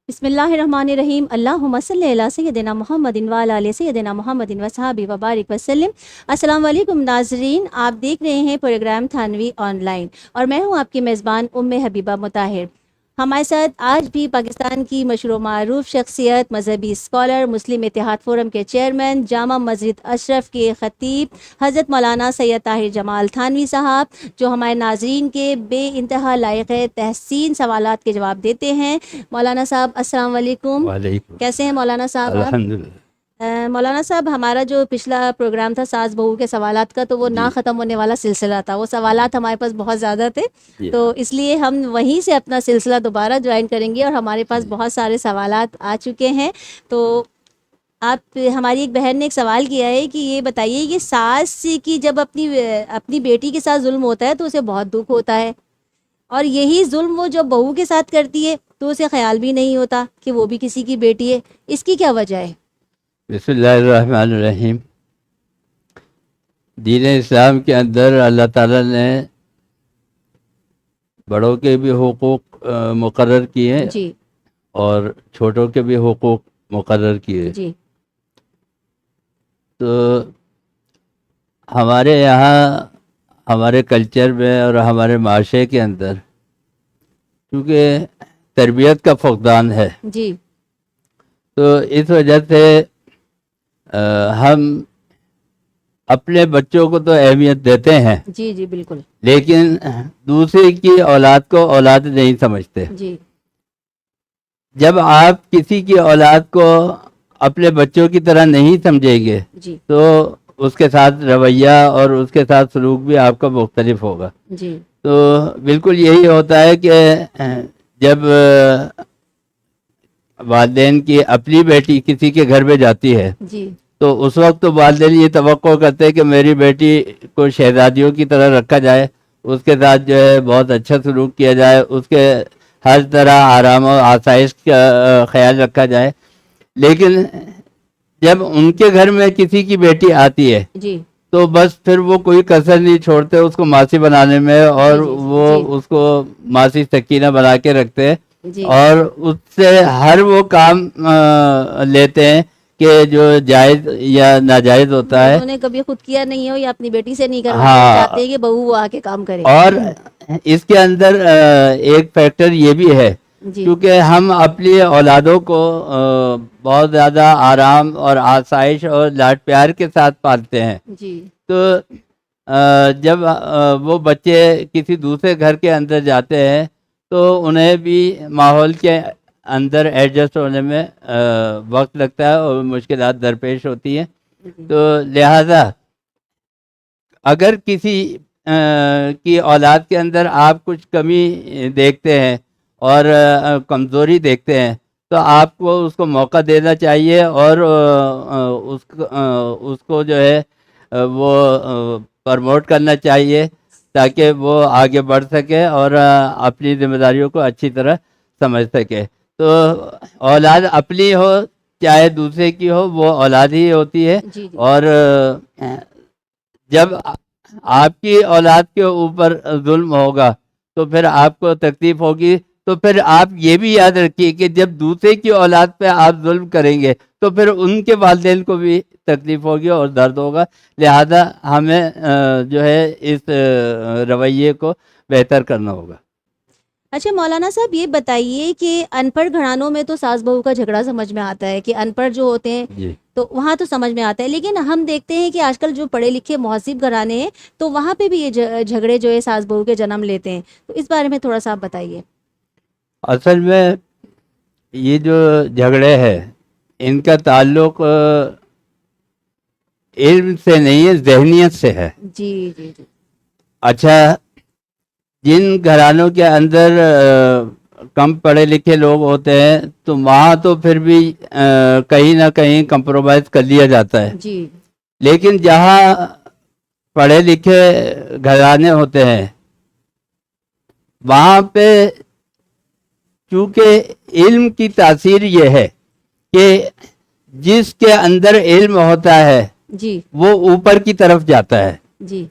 بسم اللہ الرحمن الرحیم اللہم صلی علی سیدنا محمد وعلی آل سیدنا محمد وصحبہ وبارک وسلم۔ السلام علیکم ناظرین، آپ دیکھ رہے ہیں پروگرام تھانوی آن لائن اور میں ہوں آپ کی میزبان ام حبیبہ مطاہر۔ ہمارے ساتھ آج بھی پاکستان کی مشہور و معروف شخصیت، مذہبی اسکالر، مسلم اتحاد فورم کے چیئرمین، جامع مسجد اشرف کے خطیب حضرت مولانا سید طاہر جمال تھانوی صاحب، جو ہمارے ناظرین کے بے انتہا لائق تحسین سوالات کے جواب دیتے ہیں۔ مولانا صاحب السلام علیکم۔ وعلیکم کیسے ہیں مولانا صاحب آپ؟ الحمدللہ۔ مولانا صاحب، ہمارا جو پچھلا پروگرام تھا ساس بہو کے سوالات کا، تو وہ نہ ختم ہونے والا سلسلہ تھا۔ وہ سوالات ہمارے پاس بہت زیادہ تھے، تو اس لیے ہم وہیں سے اپنا سلسلہ دوبارہ جوائن کریں گے، اور ہمارے پاس بہت سارے سوالات آ چکے ہیں۔ تو آپ، ہماری ایک بہن نے ایک سوال کیا ہے کہ یہ بتائیے کہ ساس کی جب اپنی بیٹی کے ساتھ ظلم ہوتا ہے تو اسے بہت دکھ ہوتا ہے، اور یہی ظلم وہ جب بہو کے ساتھ کرتی ہے تو اسے خیال بھی نہیں ہوتا کہ وہ بھی کسی کی بیٹی ہے۔ اس کی کیا وجہ ہے؟ بسم اللہ الرحمن الرحیم۔ دین اسلام کے اندر اللہ تعالیٰ نے بڑوں کے بھی حقوق مقرر کیے جی اور چھوٹوں کے بھی حقوق مقرر کیے۔ جی تو ہمارے یہاں، ہمارے کلچر میں اور ہمارے معاشرے کے اندر کیونکہ تربیت کا فقدان ہے، جی تو اس وجہ سے ہم اپنے بچوں کو تو اہمیت دیتے ہیں، جی جی بالکل لیکن دوسرے کی اولاد کو اولاد نہیں سمجھتے۔ جی جب آپ کسی کی اولاد کو اپنے بچوں کی طرح نہیں سمجھیں گے جی تو اس کے ساتھ رویہ اور اس کے ساتھ سلوک بھی آپ کا مختلف ہوگا۔ جی تو بالکل یہی ہوتا ہے کہ جب والدین کی اپنی بیٹی کسی کے گھر میں جاتی ہے جی تو اس وقت تو والدین یہ توقع کرتے ہیں کہ میری بیٹی کو شہزادیوں کی طرح رکھا جائے، اس کے ساتھ جو ہے بہت اچھا سلوک کیا جائے، اس کے ہر طرح آرام و آسائش کا خیال رکھا جائے۔ لیکن جب ان کے گھر میں کسی کی بیٹی آتی ہے جی تو بس پھر وہ کوئی کسر نہیں چھوڑتے اس کو ماسی بنانے میں، اور جی وہ جی اس کو ماسی سکینہ بنا کے رکھتے ہیں، جی اور اس سے ہر وہ کام لیتے ہیں کہ جو جائز یا ناجائز ہوتا ہے۔ انہوں نے کبھی خود کیا نہیں ہو یا اپنی بیٹی سے نہیں کروایا، ہاں، چاہتے ہیں کہ بہو وہ آ کے کام کرے۔ اور اس کے اندر ایک فیکٹر یہ بھی ہے جی کیونکہ ہم اپنی اولادوں کو بہت زیادہ آرام اور آسائش اور لاڈ پیار کے ساتھ پالتے ہیں، جی تو جب وہ بچے کسی دوسرے گھر کے اندر جاتے ہیں تو انہیں بھی ماحول کے اندر ایڈجسٹ ہونے میں وقت لگتا ہے اور مشکلات درپیش ہوتی ہیں۔ تو لہذا اگر کسی کی اولاد کے اندر آپ کچھ کمی دیکھتے ہیں اور کمزوری دیکھتے ہیں تو آپ کو اس کو موقع دینا چاہیے، اور اس کو جو ہے وہ پروموٹ کرنا چاہیے تاکہ وہ آگے بڑھ سکے اور اپنی ذمہ داریوں کو اچھی طرح سمجھ سکے۔ تو اولاد اپنی ہو چاہے دوسرے کی ہو، وہ اولاد ہی ہوتی ہے، جی اور جب آپ کی اولاد کے اوپر ظلم ہوگا تو پھر آپ کو تکلیف ہوگی، تو پھر آپ یہ بھی یاد رکھیے کہ جب دوسرے کی اولاد پہ آپ ظلم کریں گے تو پھر ان کے والدین کو بھی تکلیف ہوگی اور درد ہوگا۔ لہذا ہمیں جو ہے اس رویے کو بہتر کرنا ہوگا۔ اچھا مولانا صاحب، یہ بتائیے کہ ان پڑھ گھرانوں میں تو ساس بہو کا جھگڑا سمجھ میں آتا ہے کہ ان پڑھ جو ہوتے ہیں جی، تو وہاں تو سمجھ میں آتا ہے، لیکن ہم دیکھتے ہیں کہ آج کل جو پڑھے لکھے مہذب گھرانے ہیں تو وہاں پہ بھی یہ جھگڑے جو ہے ساس بہو کے جنم لیتے ہیں، تو اس بارے میں تھوڑا سا آپ بتائیے۔ اصل میں یہ جو جھگڑے ہیں ان کا تعلق علم سے نہیں ہے، ذہنیت سے ہے۔ جی جی جی اچھا، جن گھرانوں کے اندر کم پڑھے لکھے لوگ ہوتے ہیں تو وہاں تو پھر بھی کہیں نہ کہیں کمپرومائز کر لیا جاتا ہے، جی لیکن جہاں پڑھے لکھے گھرانے ہوتے ہیں وہاں پہ چونکہ علم کی تاثیر یہ ہے کہ جس کے اندر علم ہوتا ہے جی وہ اوپر کی طرف جاتا ہے، جی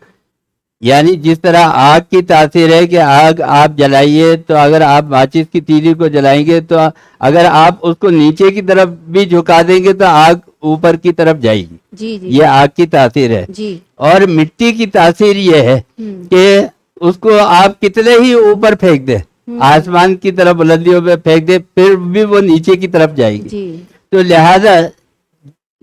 یعنی جس طرح آگ کی تاثیر ہے کہ آگ آپ جلائیے تو اگر آپ ماچس کی تیلی کو جلائیں گے تو اگر آپ اس کو نیچے کی طرف بھی جھکا دیں گے تو آگ اوپر کی طرف جائے گی. جی جی یہ آگ کی تاثیر ہے. جی. اور مٹی کی تاثیر یہ ہے کہ اس کو آپ کتنے ہی اوپر پھینک دیں, آسمان کی طرف بلندیوں پہ پھینک دیں, پھر بھی وہ نیچے کی طرف جائے گی. جی تو لہذا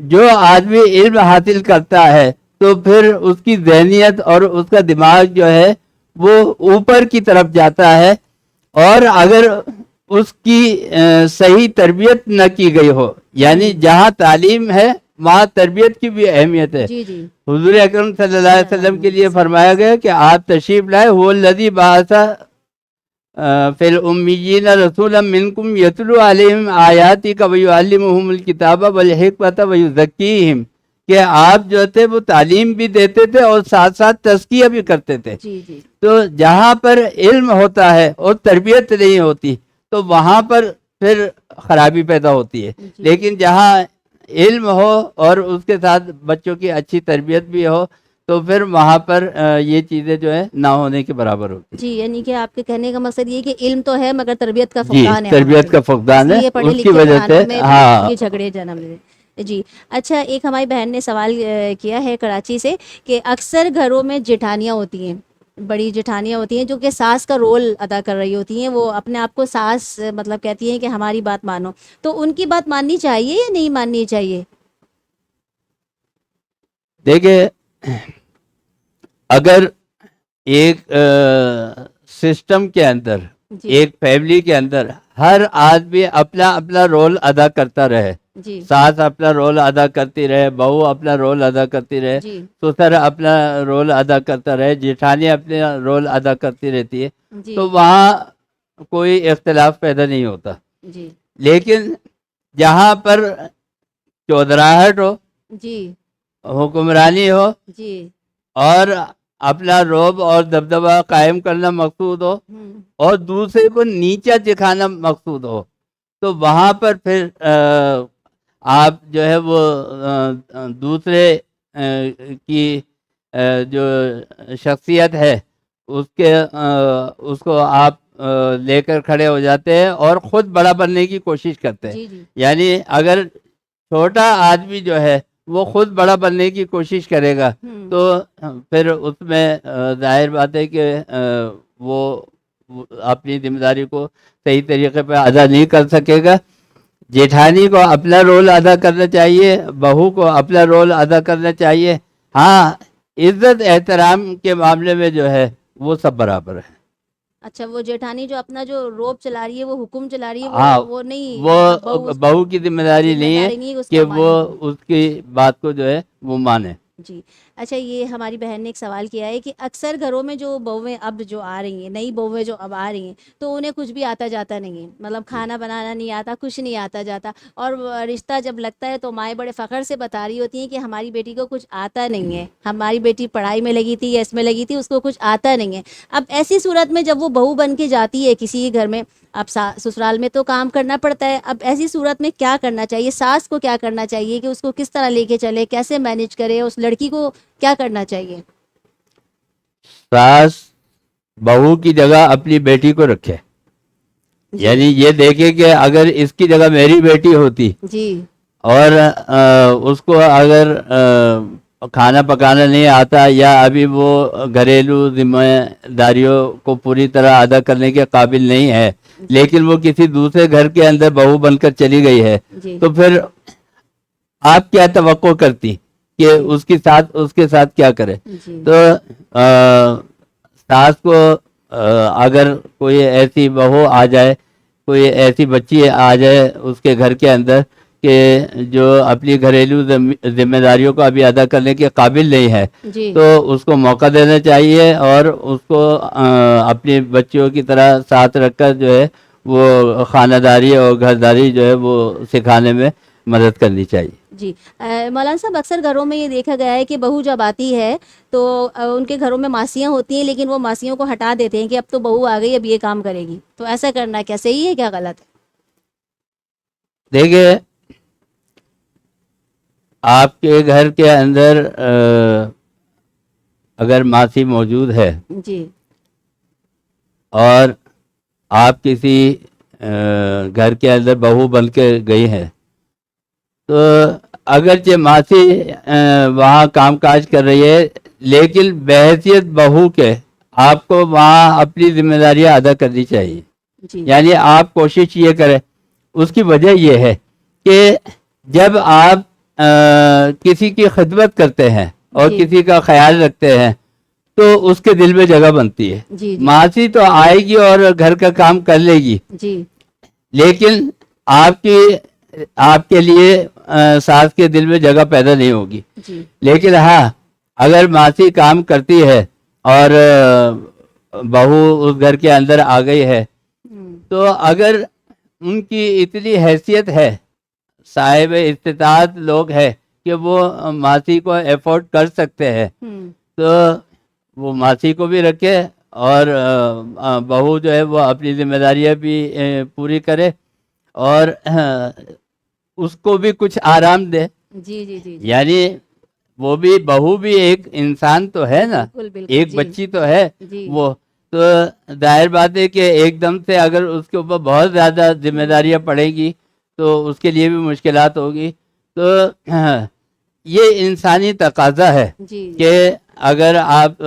جو آدمی علم حاصل کرتا ہے تو پھر اس کی ذہنیت اور اس کا دماغ جو ہے وہ اوپر کی طرف جاتا ہے. اور اگر اس کی صحیح تربیت نہ کی گئی ہو, یعنی جہاں تعلیم ہے وہاں تربیت کی بھی اہمیت ہے. جی جی حضور اکرم صلی اللہ علیہ وسلم کے لیے فرمایا گیا کہ آپ تشریف لائے, هو الذی بعث فی الامیین رسولا منکم یتلو علیہم آیاتی ویعلمہم الکتاب والحکمۃ ویزکیہم, کہ آپ جو تھے وہ تعلیم بھی دیتے تھے اور ساتھ ساتھ تزکیہ بھی کرتے تھے. جی جی تو جہاں پر علم ہوتا ہے اور تربیت نہیں ہوتی تو وہاں پر پھر خرابی پیدا ہوتی ہے. لیکن جہاں علم ہو اور اس کے ساتھ بچوں کی اچھی تربیت بھی ہو تو پھر وہاں پر یہ چیزیں جو ہے نہ ہونے کے برابر ہوتی. جی, یعنی کہ آپ کے کہنے کا مقصد یہ کہ علم تو ہے مگر تربیت کا جی, فقدان ہے تربیت کا اس فقدان ہے, لیے پڑھے اس کی لکھے وجہ سے گھرانوں میں ہاں. یہ جھگڑے جنم لے. جی اچھا, ایک ہماری بہن نے سوال کیا ہے کراچی سے کہ اکثر گھروں میں جٹھانیاں ہوتی ہیں, بڑی جٹھانیاں ہوتی ہیں جو کہ ساس کا رول ادا کر رہی ہوتی ہیں, وہ اپنے آپ کو ساس مطلب کہتی ہیں کہ ہماری بات مانو, تو ان کی بات ماننی چاہیے یا نہیں ماننی چاہیے؟ دیکھیں, اگر ایک سسٹم کے اندر, جی ایک فیملی کے اندر ہر آدمی اپنا اپنا رول ادا کرتا رہے, جی ساس اپنا رول ادا کرتی رہے, بہو اپنا رول ادا کرتی رہے, جی سسر اپنا رول ادا کرتا رہے, جیٹھانی اپنا رول ادا کرتی رہتی ہے, جی تو وہاں کوئی اختلاف پیدا نہیں ہوتا. جی لیکن جہاں پر چودراہٹ ہو, جی حکمرانی ہو جی اور اپنا رعب اور دبدبہ قائم کرنا مقصود ہو اور دوسرے کو نیچا دکھانا مقصود ہو, تو وہاں پر پھر آپ جو ہے وہ دوسرے کی جو شخصیت ہے اس کو آپ لے کر کھڑے ہو جاتے ہیں اور خود بڑا بننے کی کوشش کرتے ہیں. جی جی یعنی اگر چھوٹا آدمی جو ہے وہ خود بڑا بننے کی کوشش کرے گا تو پھر اس میں ظاہر بات ہے کہ وہ اپنی ذمہ داری کو صحیح طریقے پہ ادا نہیں کر سکے گا. جیٹھانی کو اپنا رول ادا کرنا چاہیے, بہو کو اپنا رول ادا کرنا چاہیے. ہاں, عزت احترام کے معاملے میں جو ہے وہ سب برابر ہے. اچھا, وہ جیٹھانی جو اپنا جو روب چلا رہی ہے, وہ حکم چلا رہی ہے, ہاں, وہ نہیں, وہ مطلب بہو کی ذمہ داری ذمہ نہیں ہے داری نہیں اس کہ کا وہ مانے. اس کی بات کو جو ہے وہ مانے. جی اچھا, یہ ہماری بہن نے ایک سوال کیا ہے کہ اکثر گھروں میں جو بہویں اب جو آ رہی ہیں, نئی بہویں جو اب آ رہی ہیں, تو انہیں کچھ بھی آتا جاتا نہیں ہے, مطلب کھانا بنانا نہیں آتا, کچھ نہیں آتا جاتا, اور رشتہ جب لگتا ہے تو مائیں بڑے فخر سے بتا رہی ہوتی ہیں کہ ہماری بیٹی کو کچھ آتا نہیں ہے, ہماری بیٹی پڑھائی میں لگی تھی یا اس میں لگی تھی, اس کو کچھ آتا نہیں ہے. اب ایسی صورت میں جب وہ بہو بن کے جاتی ہے کسی گھر میں, اب سسرال میں تو کام کرنا پڑتا ہے, اب ایسی صورت میں کیا کرنا چاہیے, ساس کو کیا کرنا چاہیے کہ اس کو کس طرح لے کے چلے, کیسے مینج کرے, اس لڑکی کو کیا کرنا چاہیے؟ ساس بہو کی جگہ اپنی بیٹی کو رکھے, جی یعنی یہ دیکھے کہ اگر اس کی جگہ میری بیٹی ہوتی جی اور اس کو اگر کھانا پکانا نہیں آتا یا ابھی وہ گھریلو ذمہ داریوں کو پوری طرح ادا کرنے کے قابل نہیں ہے, جی لیکن وہ کسی دوسرے گھر کے اندر بہو بن کر چلی گئی ہے, جی تو پھر آپ کیا توقع کرتی کہ جی اس کے ساتھ کیا کرے؟ جی تو ساس کو اگر کوئی ایسی بہو آ جائے, کوئی ایسی بچی آ جائے اس کے گھر کے اندر کہ جو اپنی گھریلو ذمہ داریوں کو ابھی ادا کرنے کے قابل نہیں ہے, جی تو اس کو موقع دینا چاہیے اور اس کو اپنی بچیوں کی طرح ساتھ رکھ کر جو ہے وہ خانہ داری اور گھرداری جو ہے وہ سکھانے میں مدد کرنی چاہیے. جی مولانا صاحب, اکثر گھروں میں یہ دیکھا گیا ہے کہ بہو جب آتی ہے تو ان کے گھروں میں ماسیاں ہوتی ہیں, لیکن وہ ماسیوں کو ہٹا دیتے ہیں کہ اب تو بہو آ گئی, اب یہ کام کرے گی, تو ایسا کرنا کیا صحیح ہے کیا غلط ہے؟ دیکھیے, آپ کے گھر کے اندر اگر ماسی موجود ہے جی اور آپ کسی گھر کے اندر بہو بن کے گئی ہیں تو اگرچہ ماسی وہاں کام کاج کر رہی ہے لیکن بحیثیت بہو کے آپ کو وہاں اپنی ذمہ داریاں ادا کرنی چاہیے. جی یعنی آپ کوشش یہ کریں. اس کی وجہ یہ ہے کہ جب آپ کسی کی خدمت کرتے ہیں اور جی کسی کا خیال رکھتے ہیں تو اس کے دل میں جگہ بنتی ہے. جی جی ماسی تو آئے گی اور گھر کا کام کر لے گی جی لیکن آپ کے لیے ساس کے دل میں جگہ پیدا نہیں ہوگی. جی لیکن ہاں اگر ماسی کام کرتی ہے اور بہو اس گھر کے اندر آ گئی ہے تو اگر ان کی اتنی حیثیت ہے صاحب استطاعت لوگ ہے کہ وہ ماسی کو افورڈ کر سکتے ہیں تو وہ ماسی کو بھی رکھے اور بہو جو ہے وہ اپنی ذمہ داریاں بھی پوری کرے اور اس کو بھی کچھ آرام دے. جی جی جی یعنی وہ بھی بہو بھی ایک انسان تو ہے نا, بالکل بالکل ایک جی بچی تو ہے جی وہ. تو ظاہر بات ہے کہ ایک دم سے اگر اس کے اوپر بہت زیادہ ذمہ داریاں پڑیں گی تو اس کے لیے بھی مشکلات ہوگی. تو یہ انسانی تقاضا ہے جی کہ اگر آپ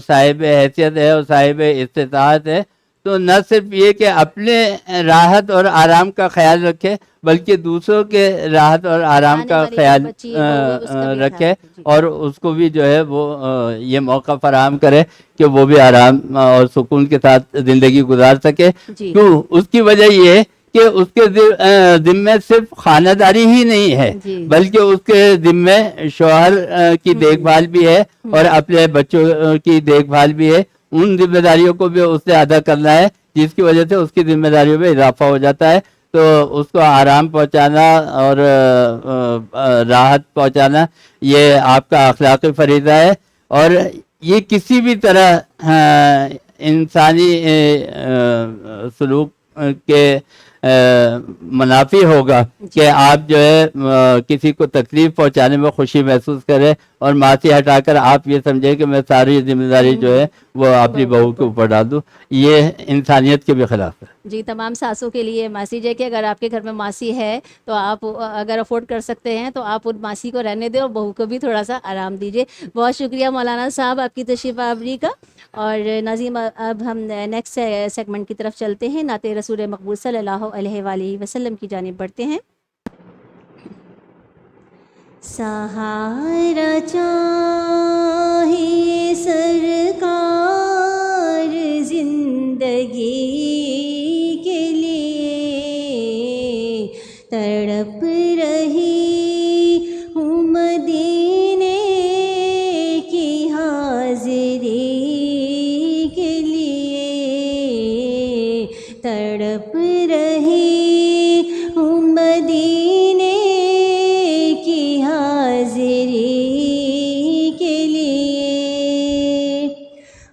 صاحب حیثیت ہے اور صاحب استطاعت ہے تو نہ صرف یہ کہ اپنے راحت اور آرام کا خیال رکھے بلکہ دوسروں کے راحت اور آرام آنے کا والی جو خیال بچی ہے بہو ہے اس کا بھی خیال رکھے رکھے. جی اور اس کو بھی جو ہے وہ یہ موقع فراہم کرے کہ وہ بھی آرام اور سکون کے ساتھ زندگی گزار سکے. جی کیوں؟ اس کی وجہ یہ ہے کہ اس کے ذمے صرف خانہ داری ہی نہیں ہے جی بلکہ اس کے ذمے شوہر کی دیکھ بھال بھی ہے اور اپنے بچوں کی دیکھ بھال بھی ہے. ان ذمہ داریوں کو بھی اس نے ادا کرنا ہے جس کی وجہ سے اس کی ذمہ داریوں میں اضافہ ہو جاتا ہے. تو اس کو آرام پہنچانا اور راحت پہنچانا یہ آپ کا اخلاقی فریضہ ہے اور یہ کسی بھی طرح انسانی سلوک کے منافی ہوگا کہ آپ جو ہے کسی کو تکلیف پہنچانے میں خوشی محسوس کریں اور ماسی ہٹا کر آپ یہ سمجھیں کہ میں ساری ذمہ داری جو ہے وہ اپنی بہو کے اوپر ڈال دوں. یہ انسانیت کے بھی خلاف ہے. جی تمام ساسوں کے لیے ماسی جی کہ اگر آپ کے گھر میں ماسی ہے تو آپ اگر افورڈ کر سکتے ہیں تو آپ ان ماسی کو رہنے دیں اور بہو کو بھی تھوڑا سا آرام دیجیے. بہت شکریہ مولانا صاحب آپ کی تشریف آوری کا. اور ناظرین اب ہم نیکسٹ سیگمنٹ کی طرف چلتے ہیں. نعت رسول مقبول صلی اللہ علیہ وآلہ وسلم کی جانب بڑھتے ہیں. سہارا چاہیے سرکار زندگی کے لیے تڑپ رہی ہوں مدینے کی حاضری کے لیے تڑپ رہی ہوں مدینے کی حاضری کے لیے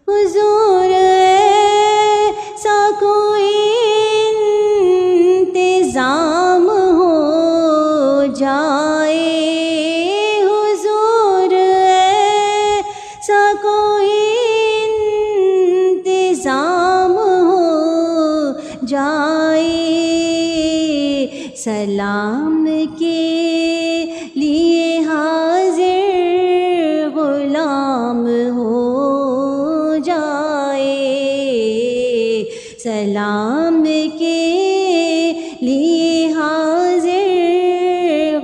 حضور ایسا کوئی انتظام ہو جائے حضور ایسا کوئی انتظام ہو جائے سلام کے لیے حاضر غلام ہو جائے سلام کے لیے حاضر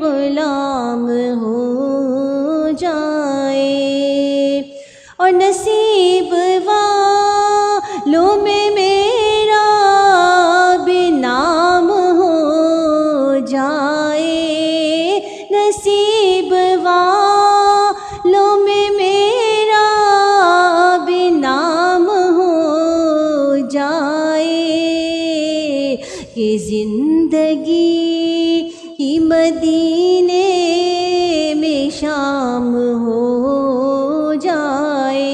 غلام ہو جائے اور نصیب والوں میں میرا بھی نام ہو جائے نصیب والوں میں میرا بھی نام ہو جائے کہ زندگی ہی مدینے میں شام ہو جائے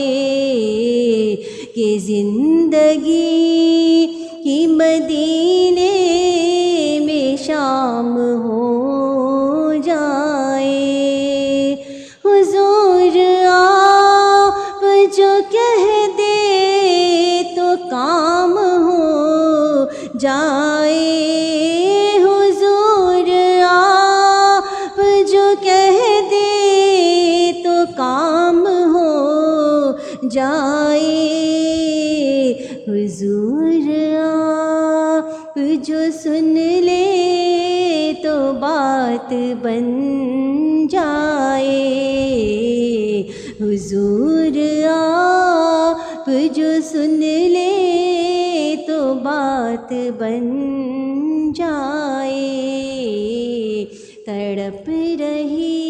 کہ زندگی ہی مدینے میں شام ہو جائے حضور آپ جائے حضور آپ جو کہہ دے تو کام ہو جائے حضور آپ جو سن لے تو بات بن جائے حضور آپ جو سن لے تو بات بن جائے تڑپ رہی